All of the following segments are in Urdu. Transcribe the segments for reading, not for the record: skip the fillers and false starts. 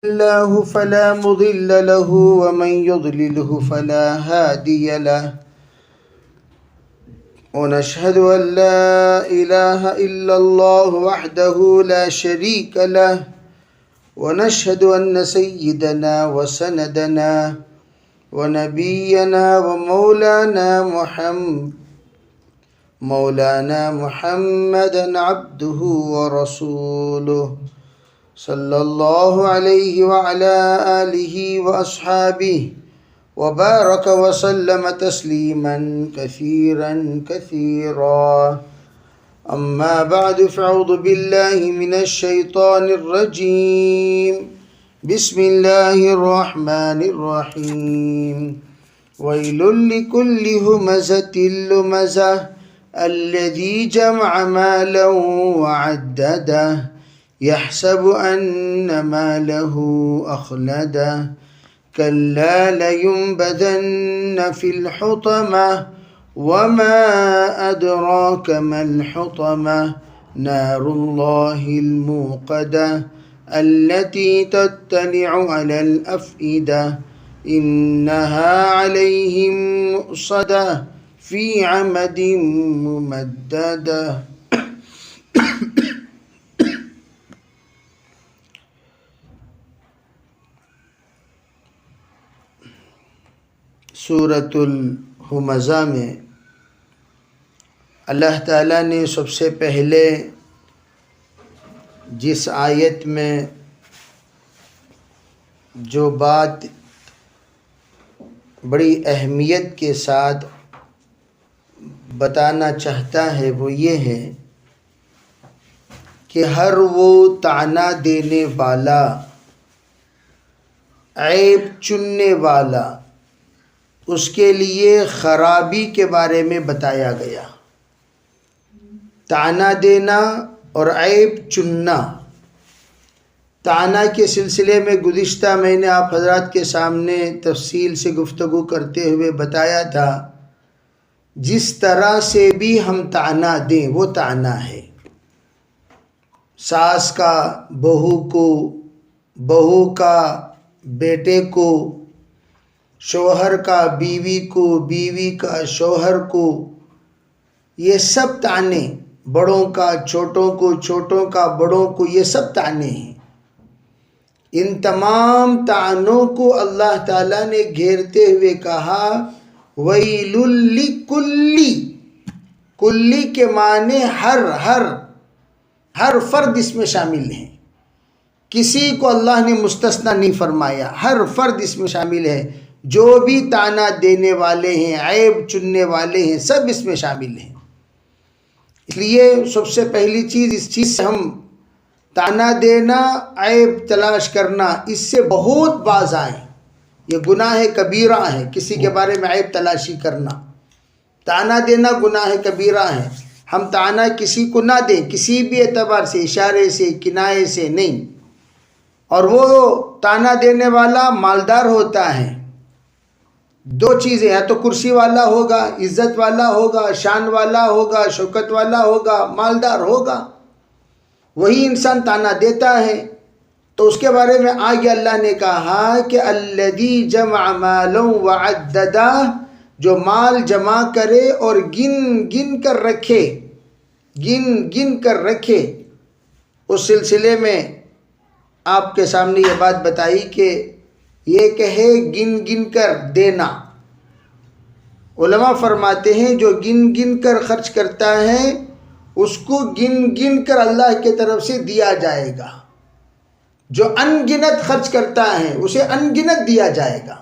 الله فلا مضل له ومن يضلله فلا هادي له ونشهد أن لا إله إلا الله وحده لا شريك له ونشهد أن سيدنا وسندنا ونبينا مولانا محمدا عبده ورسوله صلی اللہ علیہ وعلى آلہ وأصحابہ وبارک وسلم تسلیما کثیرا کثیرا اما بعد فاعوذ باللہ من الشیطان الرجیم بسم اللہ الرحمن الرحیم ویل لکل ہمزۃ لمزہ الذی جمع مالا وعددہ يحسب أن ماله أخلده كلا لينبذن في الحطمة وما أدراك ما الحطمة نار الله الموقدة التي تطلع على الأفئدة إنها عليهم مؤصدة في عمد ممددة سورۃ الہمزہ میں اللہ تعالیٰ نے سب سے پہلے جس آیت میں جو بات بڑی اہمیت کے ساتھ بتانا چاہتا ہے وہ یہ ہے کہ ہر وہ طعنہ دینے والا، عیب چننے والا، اس کے لیے خرابی کے بارے میں بتایا گیا۔ طعنہ دینا اور عیب چننا، طعنہ کے سلسلے میں گزشتہ میں نے آپ حضرات کے سامنے تفصیل سے گفتگو کرتے ہوئے بتایا تھا، جس طرح سے بھی ہم طعنہ دیں وہ طعنہ ہے۔ ساس کا بہو کو، بہو کا بیٹے کو، شوہر کا بیوی کو، بیوی کا شوہر کو، یہ سب طعنے، بڑوں کا چھوٹوں کو، چھوٹوں کا بڑوں کو، یہ سب طعنے ہیں۔ ان تمام طعنوں کو اللہ تعالیٰ نے گھیرتے ہوئے کہا وَيْلٌ لِكُلِّ، کلی کے معنی ہر فرد اس میں شامل ہے، کسی کو اللہ نے مستثنی نہیں فرمایا، ہر فرد اس میں شامل ہے۔ جو بھی طعنہ دینے والے ہیں، عیب چننے والے ہیں، سب اس میں شامل ہیں۔ اس لیے سب سے پہلی چیز، اس چیز سے ہم طعنہ دینا، عیب تلاش کرنا، اس سے بہت باز آئیں۔ یہ گناہ کبیرہ ہے، کسی کے بارے میں عیب تلاشی کرنا، طعنہ دینا گناہ کبیرہ ہے۔ ہم طعنہ کسی کو نہ دیں، کسی بھی اعتبار سے، اشارے سے، کنایے سے نہیں۔ اور وہ طعنہ دینے والا مالدار ہوتا ہے۔ دو چیزیں، یا تو کرسی والا ہوگا، عزت والا ہوگا، شان والا ہوگا، شوکت والا ہوگا، مالدار ہوگا، وہی انسان طعنہ دیتا ہے۔ تو اس کے بارے میں آگے اللہ نے کہا کہ الذی جمع مالا وعددہ، جو مال جمع کرے اور گن گن کر رکھے۔ اس سلسلے میں آپ کے سامنے یہ بات بتائی کہ یہ کہے گن گن کر دینا۔ علماء فرماتے ہیں جو گن گن کر خرچ کرتا ہے اس کو گن گن کر اللہ کی طرف سے دیا جائے گا، جو ان گنت خرچ کرتا ہے اسے ان گنت دیا جائے گا۔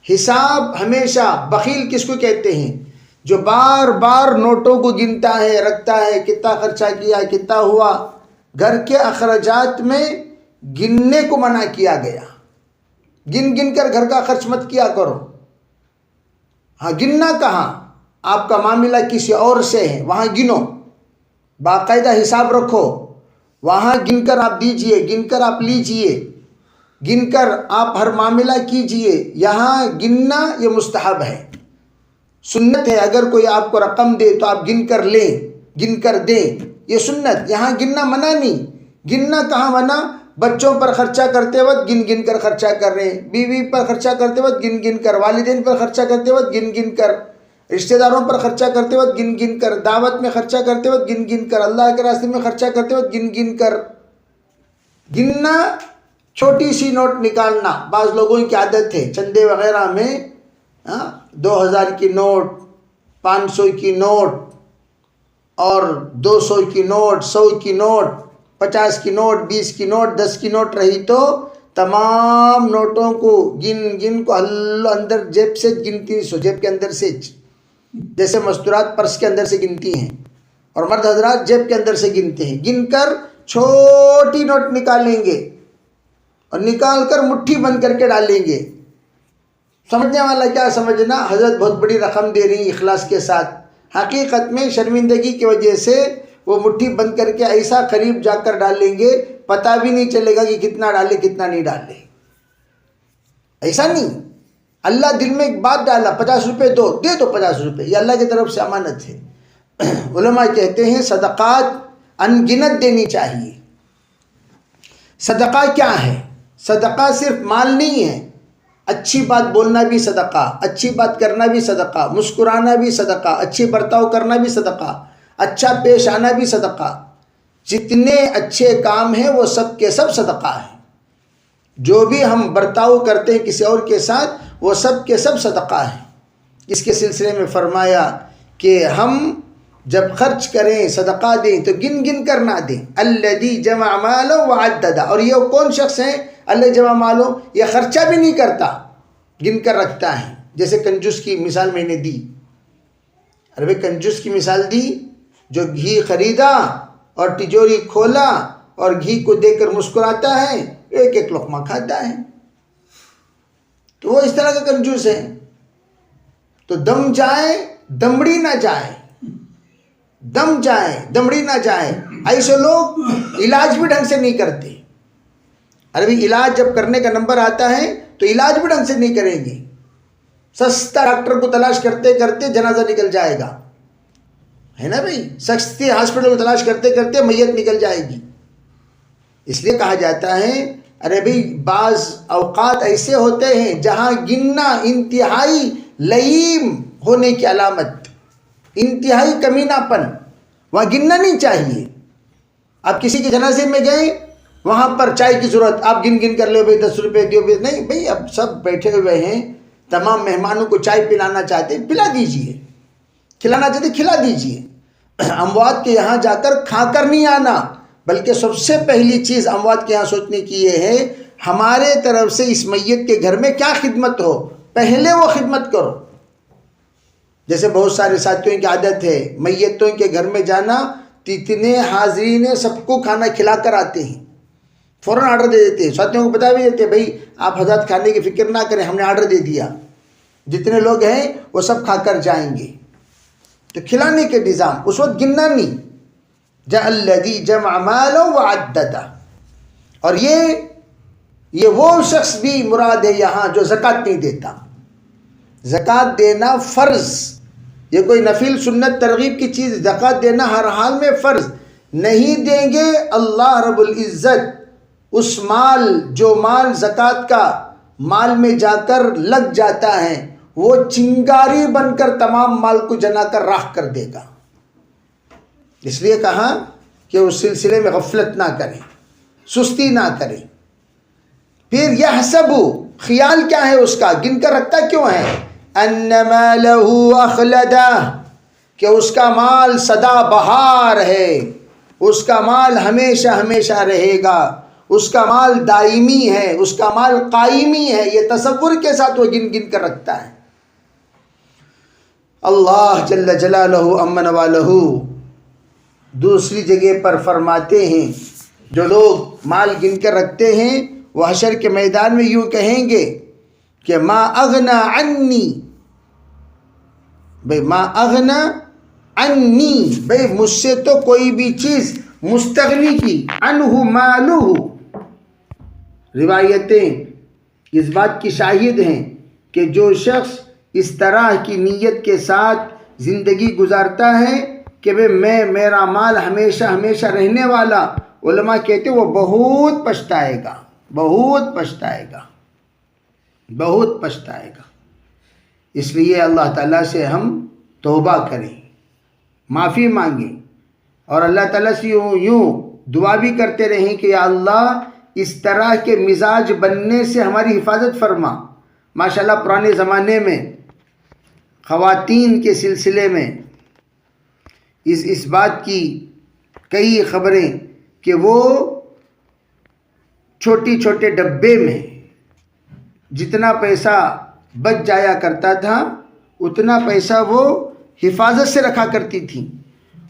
حساب ہمیشہ، بخیل کس کو کہتے ہیں؟ جو بار بار نوٹوں کو گنتا ہے، رکھتا ہے، کتنا خرچہ کیا، کتنا ہوا۔ گھر کے اخراجات میں گننے کو منع کیا گیا، گن گن کر گھر کا خرچ مت کیا کرو۔ ہاں، گننا کہاں؟ آپ کا معاملہ کسی اور سے ہے، وہاں گنو، باقاعدہ حساب رکھو، وہاں گن کر آپ دیجئے، گن کر آپ لیجئے، گن کر آپ ہر معاملہ کیجئے۔ یہاں گننا یہ مستحب ہے، سنت ہے۔ اگر کوئی آپ کو رقم دے تو آپ گن کر لیں، گن کر دیں، یہ سنت۔ یہاں گننا منع نہیں۔ گننا کہاں منع؟ بچوں پر خرچہ کرتے وقت گن گن کر خرچہ کر رہے ہیں، بیوی پر خرچہ کرتے وقت گن گن کر، والدین پر خرچہ کرتے وقت گن گن کر، رشتہ داروں پر خرچہ کرتے وقت گن گن کر، دعوت میں خرچہ کرتے وقت گن گن کر، اللہ کے راستے میں خرچہ کرتے وقت گن گن کر۔ گننا، چھوٹی سی نوٹ نکالنا، بعض لوگوں کی عادت ہے چندے وغیرہ میں 2000 کی نوٹ، 500 کی نوٹ اور 200 کی نوٹ، 100 کی نوٹ، 50 کی نوٹ، 20 کی نوٹ، 10 کی نوٹ رہی تو تمام نوٹوں کو گن گن کو اللہ اندر جیب سے گنتی، سو جیب کے اندر سے، جیسے مستورات پرس کے اندر سے گنتی ہیں اور مرد حضرات جیب کے اندر سے گنتے ہیں، گن کر چھوٹی نوٹ نکالیں گے اور نکال کر مٹھی بند کر کے ڈالیں گے۔ سمجھنے والا کیا سمجھنا، حضرت بہت بڑی رقم دے رہی اخلاص کے ساتھ، حقیقت میں شرمندگی کی وجہ سے وہ مٹھی بند کر کے ایسا قریب جا کر ڈالیں گے، پتہ بھی نہیں چلے گا کہ کتنا ڈالے کتنا نہیں ڈالے۔ ایسا نہیں، اللہ دل میں ایک بات ڈالا، 50 روپے دو، دے دو 50 روپے، یہ اللہ کی طرف سے امانت ہے۔ علماء کہتے ہیں صدقات انگنت دینی چاہیے۔ صدقہ کیا ہے؟ صدقہ صرف مال نہیں ہے، اچھی بات بولنا بھی صدقہ، اچھی بات کرنا بھی صدقہ، مسکرانا بھی صدقہ، اچھی برتاؤ کرنا بھی صدقہ، اچھا پیش آنا بھی صدقہ۔ جتنے اچھے کام ہیں وہ سب کے سب صدقہ ہیں۔ جو بھی ہم برتاؤ کرتے ہیں کسی اور کے ساتھ وہ سب کے سب صدقہ ہیں۔ اس کے سلسلے میں فرمایا کہ ہم جب خرچ کریں، صدقہ دیں تو گن گن کر نہ دیں۔ الذی جمع مالا وعددا، اور یہ کون شخص ہے اللہ جمع مالو، یہ خرچہ بھی نہیں کرتا، گن کر رکھتا ہے۔ جیسے کنجوس کی مثال میں نے دی، ارے کنجوس کی مثال دی، جو گھی خریدا اور تجوری کھولا اور گھی کو دیکھ کر مسکراتا ہے، ایک ایک لقمہ کھاتا ہے، تو وہ اس طرح کا کنجوس ہے۔ تو دم جائے دمڑی نہ جائے، دم جائے دمڑی نہ جائے۔ ایسے لوگ علاج بھی ڈھنگ سے نہیں کرتے۔ ارے علاج جب کرنے کا نمبر آتا ہے تو علاج بھی ڈھنگ سے نہیں کریں گے، سستا ڈاکٹر کو تلاش کرتے کرتے جنازہ نکل جائے گا، ہے نا بھائی، سستی ہاسپٹل کو تلاش کرتے کرتے میت نکل جائے گی۔ اس لیے کہا جاتا ہے ارے بھائی بعض اوقات ایسے ہوتے ہیں جہاں گننا انتہائی لئیم ہونے کی علامت، انتہائی کمینہ پن، وہاں گننا نہیں چاہیے۔ آپ کسی کے جنازے میں گئے، وہاں پر چائے کی ضرورت، آپ گن گن کر لو بھائی 10 روپے دیو، نہیں بھائی، اب سب بیٹھے ہوئے ہیں، تمام مہمانوں کو چائے پلانا چاہتے پلا دیجئے، کھلانا چاہتے کھلا دیجئے۔ اموات کے یہاں جا کر کھا کر نہیں آنا، بلکہ سب سے پہلی چیز اموات کے یہاں سوچنے کی یہ ہے ہمارے طرف سے اس میت کے گھر میں کیا خدمت ہو، پہلے وہ خدمت کرو۔ جیسے بہت سارے ساتھیوں کی عادت ہے میتوں کے گھر میں جانا، اتنے حاضرین سب کو کھانا کھلا کر آتے ہیں، فوراً آرڈر دے دیتے ہیں، ساتھیوں کو بتا بھی دیتے ہیں بھائی آپ حضرات کھانے کی فکر نہ کریں، ہم نے آرڈر دے دیا، جتنے لوگ ہیں وہ سب کھا کر جائیں گے۔ تو کھلانے کے نظام، اس وقت گننا نہیں، الذی جمع مالا وعددا۔ اور یہ وہ شخص بھی مراد ہے یہاں جو زکوٰۃ نہیں دیتا۔ زکوٰۃ دینا فرض، یہ کوئی نفل سنت ترغیب کی چیز، زکوٰۃ دینا ہر حال میں فرض۔ نہیں دیں گے اللہ رب العزت اس مال، جو مال زکوٰۃ کا مال میں جا کر لگ جاتا ہے، وہ چنگاری بن کر تمام مال کو جلا کر راکھ کر دے گا۔ اس لیے کہا کہ اس سلسلے میں غفلت نہ کریں، سستی نہ کریں۔ پھر یحسب، خیال کیا ہے اس کا، گن کر رکھتا کیوں ہے، ان مالہ اخلدہ، کہ اس کا مال سدا بہار ہے، اس کا مال ہمیشہ ہمیشہ رہے گا، اس کا مال دائمی ہے، اس کا مال قائمی ہے، یہ تصور کے ساتھ وہ گن گن کر رکھتا ہے۔ اللہ جل جلالہ امن والہ دوسری جگہ پر فرماتے ہیں جو لوگ مال گن کر رکھتے ہیں وہ حشر کے میدان میں یوں کہیں گے کہ ما اغنا عنی، بھئی ما اغنا عنی، بھئی مجھ سے تو کوئی بھی چیز مستغنی کی، عنہ مالہ۔ روایتیں اس بات کی شاہد ہیں کہ جو شخص اس طرح کی نیت کے ساتھ زندگی گزارتا ہے کہ میں میرا مال ہمیشہ ہمیشہ رہنے والا علماء کہتے وہ بہت پچھتائے گا، بہت پچھتائے گا، بہت پچھتائے گا۔ اس لیے اللہ تعالیٰ سے ہم توبہ کریں، معافی مانگیں، اور اللہ تعالیٰ سے یوں دعا بھی کرتے رہیں کہ یا اللہ اس طرح کے مزاج بننے سے ہماری حفاظت فرما۔ ماشاءاللہ پرانے زمانے میں خواتین کے سلسلے میں اس بات کی کئی خبریں کہ وہ چھوٹی چھوٹے ڈبے میں جتنا پیسہ بچ جایا کرتا تھا اتنا پیسہ وہ حفاظت سے رکھا کرتی تھیں،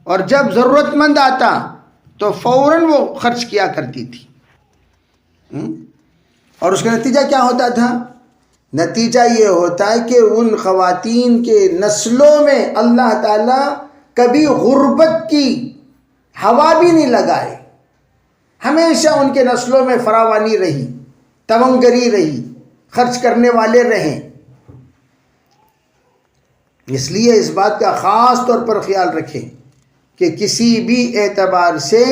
اور جب ضرورت مند آتا تو فوراً وہ خرچ کیا کرتی تھی۔ اور اس کا نتیجہ کیا ہوتا تھا؟ نتیجہ یہ ہوتا ہے کہ ان خواتین کے نسلوں میں اللہ تعالیٰ کبھی غربت کی ہوا بھی نہیں لگائے، ہمیشہ ان کے نسلوں میں فراوانی رہی، تونگری رہی، خرچ کرنے والے رہیں۔ اس لیے اس بات کا خاص طور پر خیال رکھیں کہ کسی بھی اعتبار سے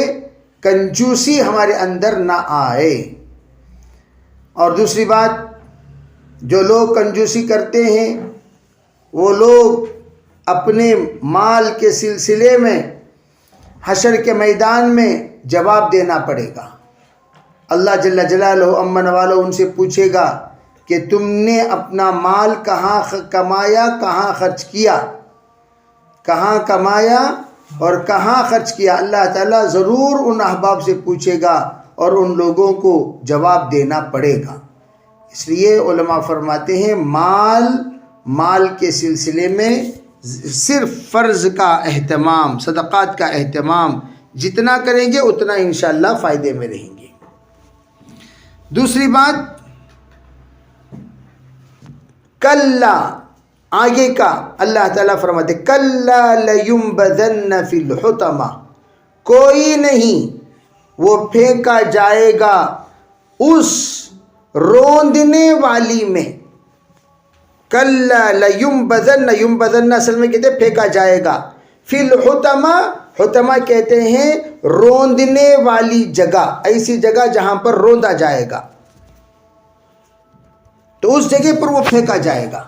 کنجوسی ہمارے اندر نہ آئے۔ اور دوسری بات، جو لوگ کنجوسی کرتے ہیں وہ لوگ اپنے مال کے سلسلے میں حشر کے میدان میں جواب دینا پڑے گا۔ اللہ جل جلالہ امن والو ان سے پوچھے گا کہ تم نے اپنا مال کہاں کمایا، کہاں خرچ کیا، کہاں کمایا اور کہاں خرچ کیا۔ اللہ تعالیٰ ضرور ان احباب سے پوچھے گا اور ان لوگوں کو جواب دینا پڑے گا۔ اس لیے علماء فرماتے ہیں مال کے سلسلے میں صرف فرض کا اہتمام، صدقات کا اہتمام جتنا کریں گے اتنا انشاءاللہ فائدے میں رہیں گے۔ دوسری بات، کلا، آگے کا اللہ تعالیٰ فرماتے کلا لینبذن فی الحطمہ، کوئی نہیں، وہ پھینکا جائے گا اس روندنے والی میں۔ کلا لینبذن، ینبذن اصل میں کہتے ہیں پھینکا جائے گا، فی الحطمہ، حطمہ کہتے ہیں روندنے والی جگہ، ایسی جگہ جہاں پر روندا جائے گا، تو اس جگہ پر وہ پھینکا جائے گا۔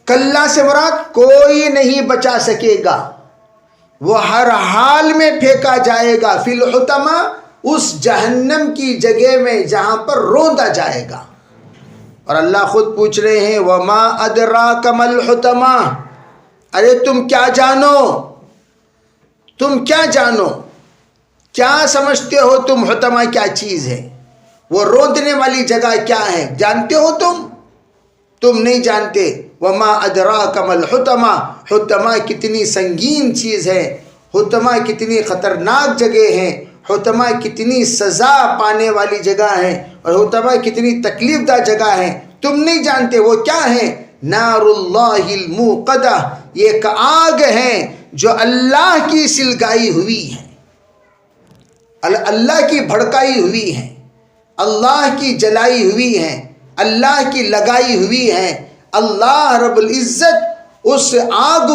کلا سے مراد کوئی نہیں بچا سکے گا، وہ ہر حال میں پھینکا جائے گا، فی الحطمہ، اس جہنم کی جگہ میں جہاں پر روندا جائے گا۔ اور اللہ خود پوچھ رہے ہیں وما ادراک ما الحطمہ، ارے تم کیا جانو، تم کیا جانو، کیا سمجھتے ہو تم حطمہ کیا چیز ہے، وہ روندنے والی جگہ کیا ہے، جانتے ہو تم نہیں جانتے۔ وما ادراک ما الحطمہ، حطمہ کتنی سنگین چیز ہے، حطمہ کتنی خطرناک جگہ ہے، حطمہ کتنی سزا پانے والی جگہ ہے، اور حطمہ کتنی تکلیف دہ جگہ ہے، تم نہیں جانتے وہ کیا ہے۔ نار اللہ الموقدہ، یہ ایک آگ ہے جو اللہ کی سلگائی ہوئی ہے، اللہ کی بھڑکائی ہوئی ہے، اللہ کی جلائی ہوئی ہے، اللہ کی لگائی ہوئی ہے۔ اللہ رب العزت اس آگ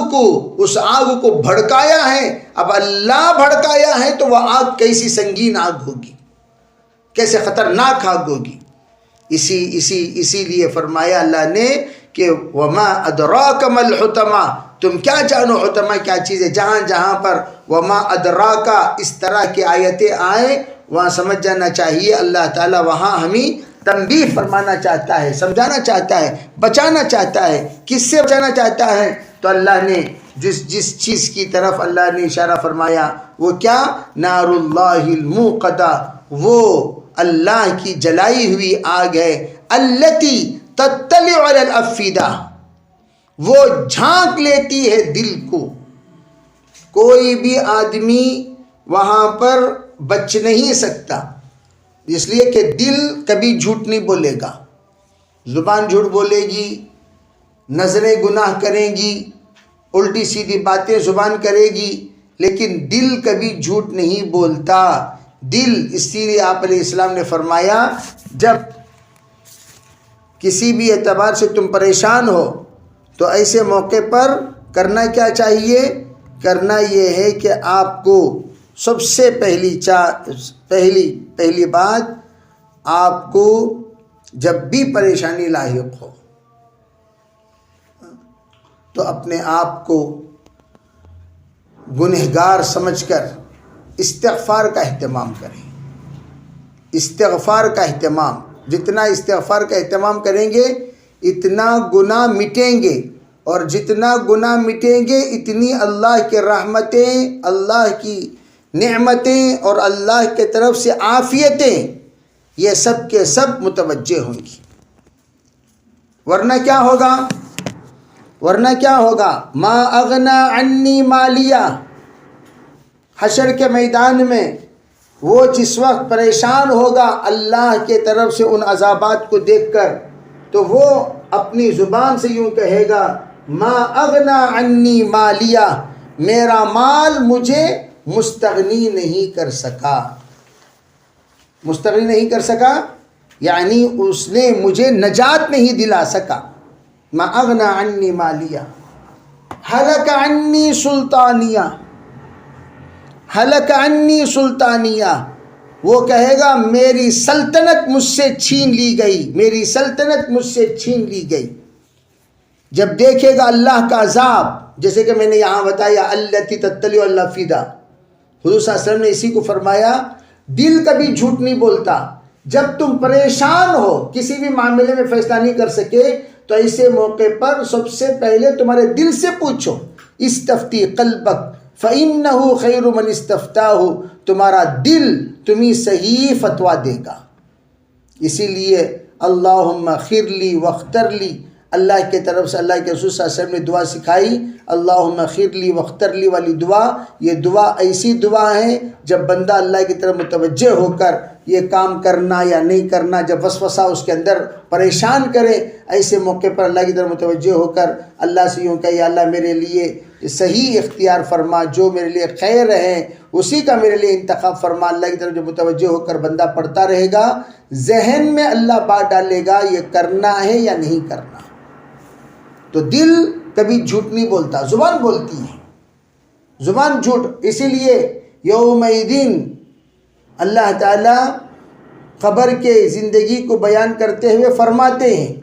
کو بھڑکایا ہے۔ اب اللہ بھڑکایا ہے تو وہ آگ کیسی سنگین آگ ہوگی، کیسے خطرناک آگ ہوگی۔ اسی لیے فرمایا اللہ نے کہ وما ادراک ما الحطمہ، تم کیا جانو حطمہ کیا چیز ہے۔ جہاں جہاں پر وما ادراکا اس طرح کی آیتیں آئیں وہاں سمجھ جانا چاہیے اللہ تعالیٰ وہاں ہمیں تنبیہ فرمانا چاہتا ہے، سمجھانا چاہتا ہے، بچانا چاہتا ہے۔ کس سے بچانا چاہتا ہے؟ تو اللہ نے جس چیز کی طرف اللہ نے اشارہ فرمایا وہ کیا؟ نار اللہ الموقدہ، وہ اللہ کی جلائی ہوئی آگ ہے، التی تطلع علی الافئدہ، وہ جھانک لیتی ہے دل کو۔ کوئی بھی آدمی وہاں پر بچ نہیں سکتا، اس لیے کہ دل کبھی جھوٹ نہیں بولے گا، زبان جھوٹ بولے گی، نظریں گناہ کریں گی، الٹی سیدھی باتیں زبان کرے گی، لیکن دل کبھی جھوٹ نہیں بولتا۔ دل، اسی لیے آپ علیہ السلام نے فرمایا جب کسی بھی اعتبار سے تم پریشان ہو تو ایسے موقع پر کرنا کیا چاہیے؟ کرنا یہ ہے کہ آپ کو سب سے پہلی بات، آپ کو جب بھی پریشانی لاحق ہو تو اپنے آپ کو گنہگار سمجھ کر استغفار کا اہتمام کریں۔ استغفار کا اہتمام، جتنا استغفار کا اہتمام کریں گے اتنا گناہ مٹیں گے، اور جتنا گناہ مٹیں گے اتنی اللہ کی رحمتیں، اللہ کی نعمتیں اور اللہ کے طرف سے عافیتیں یہ سب کے سب متوجہ ہوں گی۔ ورنہ کیا ہوگا؟ ما اغنا عنی مالیہ، حشر کے میدان میں وہ جس وقت پریشان ہوگا اللہ کے طرف سے ان عذابات کو دیکھ کر، تو وہ اپنی زبان سے یوں کہے گا، ما اغنا عنی مالیہ، میرا مال مجھے مستغنی نہیں کر سکا۔ مستغنی نہیں کر سکا یعنی اس نے مجھے نجات نہیں دلا سکا۔ ما اغنا عنی مالیہ، ہلک عنی سلطانیہ، ہلک عنی سلطانیہ، وہ کہے گا میری سلطنت مجھ سے چھین لی گئی، میری سلطنت مجھ سے چھین لی گئی۔ جب دیکھے گا اللہ کا عذاب، جیسے کہ میں نے یہاں بتایا التی تطلع الافئدہ، حضور صلی اللہ علیہ وسلم نے اسی کو فرمایا، دل کبھی جھوٹ نہیں بولتا۔ جب تم پریشان ہو، کسی بھی معاملے میں فیصلہ نہیں کر سکے، تو ایسے موقع پر سب سے پہلے تمہارے دل سے پوچھو، استفتی قلبک فإنہ خیر من استفتاہ، تمہارا دل تمہیں صحیح فتویٰ دے گا۔ اسی لیے اللہم اغفر لی واختر لی، اللہ کے طرف سے اللہ کے رسول صلی اللہ علیہ وسلم نے دعا سکھائی، اللہم اغفر لی واختر لی والی دعا۔ یہ دعا ایسی دعا ہے جب بندہ اللہ کی طرف متوجہ ہو کر یہ کام کرنا یا نہیں کرنا، جب وسوسہ اس کے اندر پریشان کرے، ایسے موقع پر اللہ کی طرف متوجہ ہو کر اللہ سے یوں کہ یا اللہ میرے لیے صحیح اختیار فرما، جو میرے لیے خیر ہے اسی کا میرے لیے انتخاب فرما۔ اللہ کی طرف جو متوجہ ہو کر بندہ پڑھتا رہے گا، ذہن میں اللہ بات ڈالے گا یہ کرنا ہے یا نہیں کرنا۔ تو دل کبھی جھوٹ نہیں بولتا، زبان بولتی ہے، زبان جھوٹ۔ اسی لیے یوم دن اللہ تعالیٰ قبر کے زندگی کو بیان کرتے ہوئے فرماتے ہیں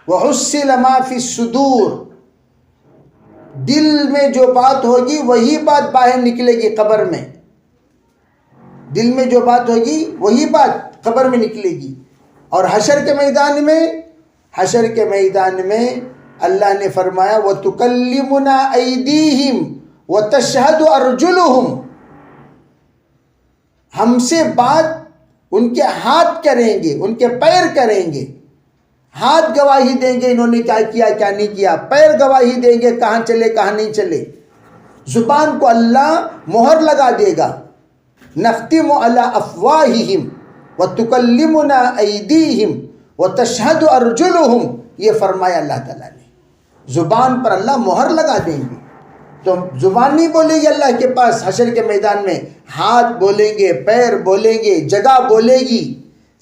وَحُصِّلَ مَا فِي الصُّدُورِ، دل میں جو بات ہوگی وہی بات باہر نکلے گی قبر میں، دل میں جو بات ہوگی وہی بات قبر میں نکلے گی۔ اور حشر کے میدان میں اللہ نے فرمایا وَتُكَلِّمُنَا أَيْدِيهِمْ وَتَشْهَدُ أَرْجُلُهُمْ، ہم سے بات ان کے ہاتھ کریں گے، ان کے پیر کریں گے۔ ہاتھ گواہی دیں گے انہوں نے کیا کیا کیا نہیں کیا، پیر گواہی دیں گے کہاں چلے کہاں نہیں چلے۔ زبان کو اللہ مہر لگا دے گا، نختم علی افواہہم وتکلمنا ایدیہم وتشہد ارجلہم، یہ فرمایا اللہ تعالیٰ نے، زبان پر اللہ مہر لگا دیں گے۔ تو زبان نہیں بولے گی اللہ کے پاس حشر کے میدان میں، ہاتھ بولیں گے، پیر بولیں گے، جگہ بولے گی،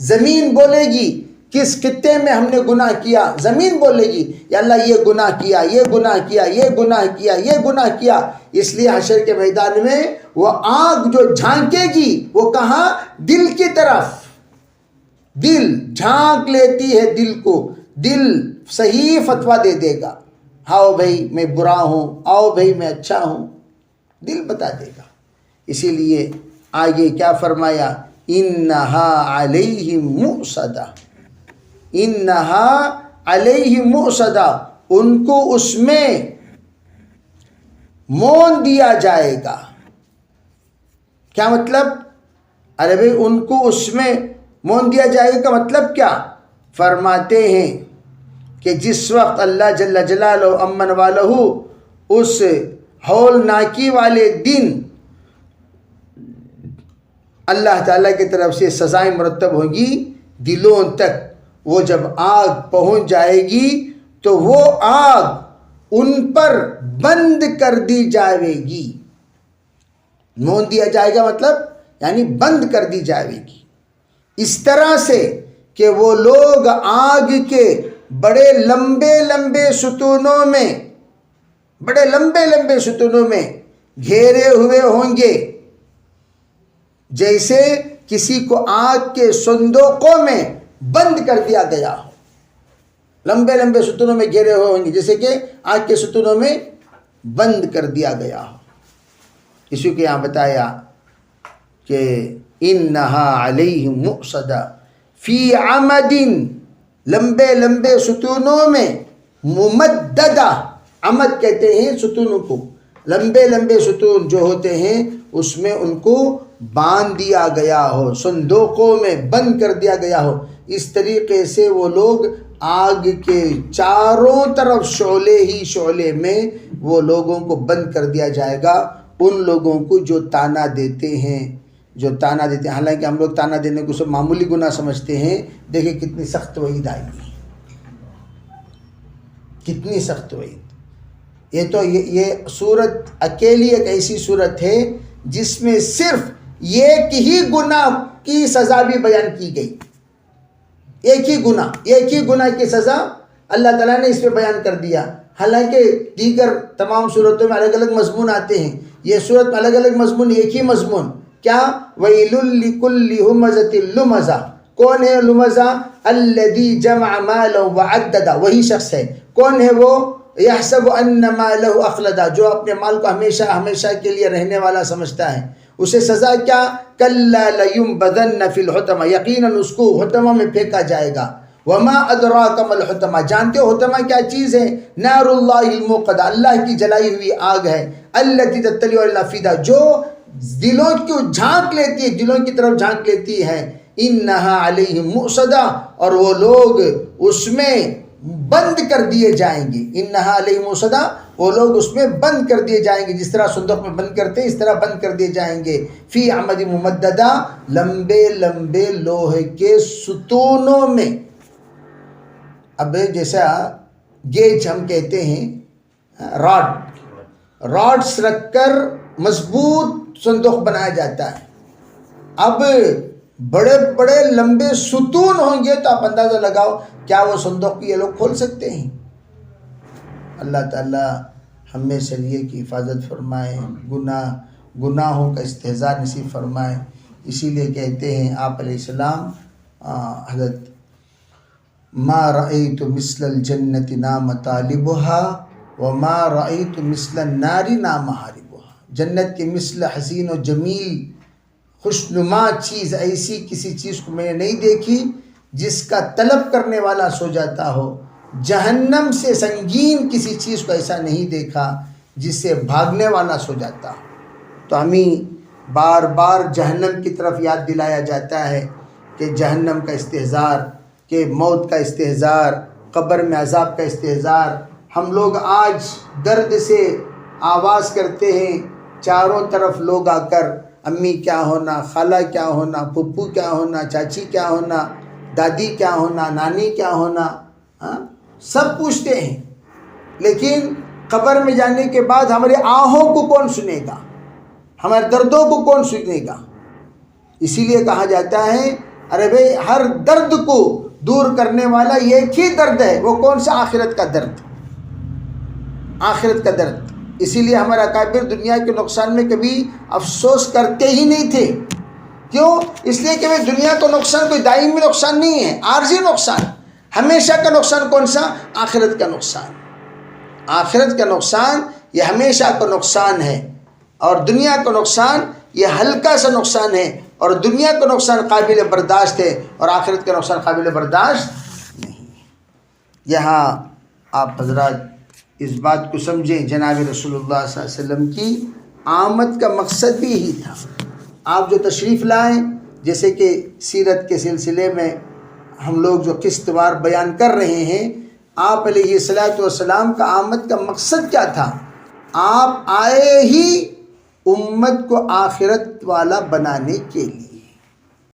زمین بولے گی، کس خطے میں ہم نے گناہ کیا، زمین بولے گی یا اللہ یہ گناہ کیا، یہ گناہ کیا، یہ گناہ کیا، یہ گناہ کیا۔ اس لیے حشر کے میدان میں وہ آنکھ جو جھانکے گی وہ کہاں؟ دل کی طرف۔ دل جھانک لیتی ہے دل کو، دل صحیح فتویٰ دے دے گا، آؤ بھائی میں برا ہوں، آؤ بھائی میں اچھا ہوں، دل بتا دے گا۔ اسی لیے آگے کیا فرمایا؟ انہا علیہم مؤصدہ، انہا علیہم مؤصدہ، ان کو اس میں مون دیا جائے گا۔ کیا مطلب؟ ارے بھائی ان کو اس میں مون دیا جائے گا کا مطلب کیا؟ فرماتے ہیں کہ جس وقت اللہ جل جلالہ امن والہ اس ہول ناکی والے دن اللہ تعالیٰ کی طرف سے سزائیں مرتب ہوگی دلوں تک، وہ جب آگ پہنچ جائے گی تو وہ آگ ان پر بند کر دی جائے گی۔ مون دیا جائے گا مطلب یعنی بند کر دی جائے گی، اس طرح سے کہ وہ لوگ آگ کے بڑے لمبے لمبے ستونوں میں گھیرے ہوئے ہوں گے، جیسے کسی کو آگ کے صندوقوں میں بند کر دیا گیا ہو، لمبے لمبے ستونوں میں گھیرے ہوئے ہوں گے، جیسے کہ آگ کے ستونوں میں بند کر دیا گیا ہو۔ اسی کو یہاں بتایا کہ انہا علیہم مؤصدہ فی عمد، لمبے لمبے ستونوں میں، ممددہ، عمد کہتے ہیں ستونوں کو، لمبے لمبے ستون جو ہوتے ہیں اس میں ان کو باندھ دیا گیا ہو، صندوقوں میں بند کر دیا گیا ہو۔ اس طریقے سے وہ لوگ آگ کے چاروں طرف شعلے ہی شعلے میں وہ لوگوں کو بند کر دیا جائے گا، ان لوگوں کو جو طعنہ دیتے ہیں، حالانکہ ہم لوگ طعنہ دینے کو سب معمولی گناہ سمجھتے ہیں۔ دیکھیں کتنی سخت وعید آئی ہے، کتنی سخت وعید۔ یہ صورت اکیلی ایک ایسی صورت ہے جس میں صرف ایک ہی گناہ کی سزا بھی بیان کی گئی، ایک ہی گناہ کی سزا اللہ تعالیٰ نے اس پہ بیان کر دیا۔ حالانکہ دیگر تمام صورتوں میں الگ الگ مضمون آتے ہیں، یہ صورت میں الگ الگ مضمون، ایک ہی مضمون کیا؟ وَيْلٌ لِكُلِّ هُمَزَةٍ لُمَزَةٍ۔ کون ہے لمزہ؟ الَّذِي جَمَعَ مَالًا وَعَدَّدَ، وہی شخص ہے۔ کون ہے وہ؟ يَحْسَبُ أَنَّ مَالَهُ أَخْلَدَ، جو اپنے مال کو ہمیشہ کے لیے رہنے والا سمجھتا ہے۔ اسے سزا کیا؟ كَلَّا لَيُنبَذَنَّ فِي الْحُطَمَةِ، یقیناً اس کو حطمہ میں پھینکا جائے گا۔ وَمَا أَدْرَاكَ مَا الْحُطَمَةُ، جانتے ہو حطمہ کیا چیز ہے؟ نار اللہ الموقدہ، اللہ کی جلائی ہوئی آگ ہے۔ الَّتِي تَطَّلِعُ عَلَى الْأَفْئِدَةِ، جو دلوں کو جھانک لیتی ہے، دلوں کی طرف جھانک لیتی ہے۔ انہا علیہم مؤصدہ، اور وہ لوگ اس میں بند کر دیے جائیں گے۔ انہا علیہم مؤصدہ، وہ لوگ اس میں بند کر دیے جائیں گے، جس طرح صندوق میں بند کرتے ہیں اس طرح بند کر دیے جائیں گے۔ فی عمد ممددہ، لمبے لمبے لوہے کے ستونوں میں۔ اب جیسا گیج ہم کہتے ہیں، راڈس رکھ کر مضبوط صندوق بنایا جاتا ہے۔ اب بڑے بڑے لمبے ستون ہوں گے تو آپ اندازہ لگاؤ کیا وہ صندوق یہ لوگ کھول سکتے ہیں؟ اللہ تعالی ہمیں شریعت کی حفاظت فرمائے، گناہوں کا استہزاء نصیب فرمائے۔ اسی لیے کہتے ہیں آپ علیہ السلام، حضرت ما رأیت مثل الجنت نام طالبها وما رأیت مثل النار نام حاربها، جنت کے مثل حسین و جمیل خوشنما چیز، ایسی کسی چیز کو میں نے نہیں دیکھی جس کا طلب کرنے والا سو جاتا ہو۔ جہنم سے سنگین کسی چیز کو ایسا نہیں دیکھا جس سے بھاگنے والا سو جاتا ہو۔ تو ہمیں بار بار جہنم کی طرف یاد دلایا جاتا ہے کہ جہنم کا استحضار، کہ موت کا استحضار، قبر میں عذاب کا استحضار۔ ہم لوگ آج درد سے آواز کرتے ہیں، چاروں طرف لوگ آ کر امی کیا ہونا، خالہ کیا ہونا، پھپھو کیا ہونا، چاچی کیا ہونا، دادی کیا ہونا، نانی کیا ہونا، سب پوچھتے ہیں۔ لیکن قبر میں جانے کے بعد ہمارے آہوں کو کون سنے گا، ہمارے دردوں کو کون سنے گا؟ اسی لیے کہا جاتا ہے ارے بھائی ہر درد کو دور کرنے والا ایک ہی درد ہے، وہ کون سا؟ آخرت کا درد، آخرت کا درد۔ اسی لیے ہمارا اکابر دنیا کے نقصان میں کبھی افسوس کرتے ہی نہیں تھے۔ کیوں؟ اس لیے کہ دنیا کا نقصان کوئی دائمی نقصان نہیں ہے، عارضی نقصان۔ ہمیشہ کا نقصان کون سا؟ آخرت کا نقصان۔ آخرت کا نقصان یہ ہمیشہ کا نقصان ہے، اور دنیا کا نقصان یہ ہلکا سا نقصان ہے، اور دنیا کا نقصان قابل برداشت ہے اور آخرت کا نقصان قابل برداشت نہیں ہے۔ یہاں آپ حضرات اس بات کو سمجھیں، جناب رسول اللہ صلی اللہ علیہ وسلم کی آمد کا مقصد بھی یہی تھا۔ آپ جو تشریف لائیں، جیسے کہ سیرت کے سلسلے میں ہم لوگ جو قسط وار بیان کر رہے ہیں، آپ علیہ الصلوۃ والسلام کا آمد کا مقصد کیا تھا؟ آپ آئے ہی امت کو آخرت والا بنانے کے لیے۔